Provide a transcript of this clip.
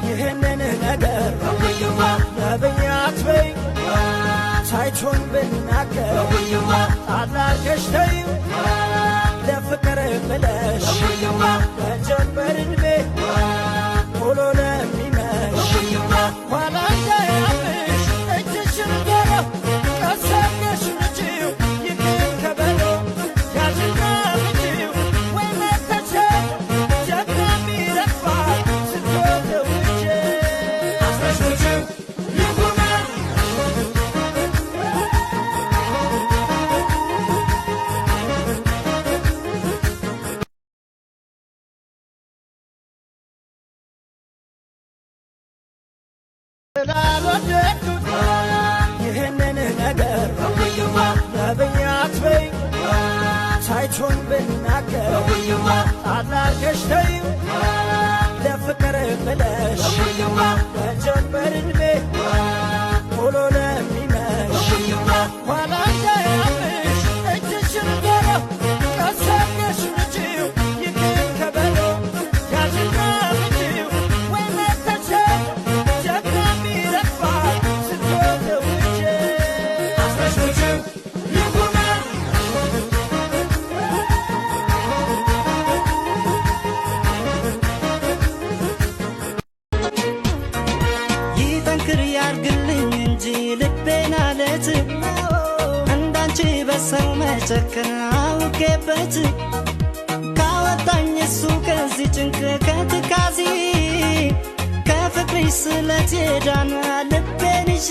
ይህንን ነገር ነብያት በይ ሳይቾን ብናገር አላርገሽ ተይው ለፍቅር ብለሽ በጀንበር ዕድሜ ቶሎ ለሚመሽ ኋላ እንዳያምሽ እጅሽን ገረ ቀሰቀሽ ልጅው ይቅር ከበሎ ያዝና ልጅው ወይ መተቸት ጀግና ሚረግፋል ስትወደ ውጭ አስረሾችው ይሁና ይህንን ነገር ነብያት በይ ሳይቾን ብናገር አላርገሽ ተይው ለፍቅር ብለሽ በጀንበር ዕድሜ ቶሎ ለሚመሽ ኋላ እንዳያምሽ እጅሽን ገረ ቀሰቀሽ ልጅው ይቅር ከበሎ ያዝና ልጅው ወይ መተቸት ጀግና ሚረግፋል ስትወደ ውጭ አስረሾችው ይሁና ይጠንክር ያርግልኝ እንጂ ልቤን አለት እንዳንቺ በሰው መጨከን አውቄበት ካወጣኝ እሱ ከዚህ ጭንቅ ከትካዜ ከፍቅርሽ ስለት የዳነ ልቤን ይዤ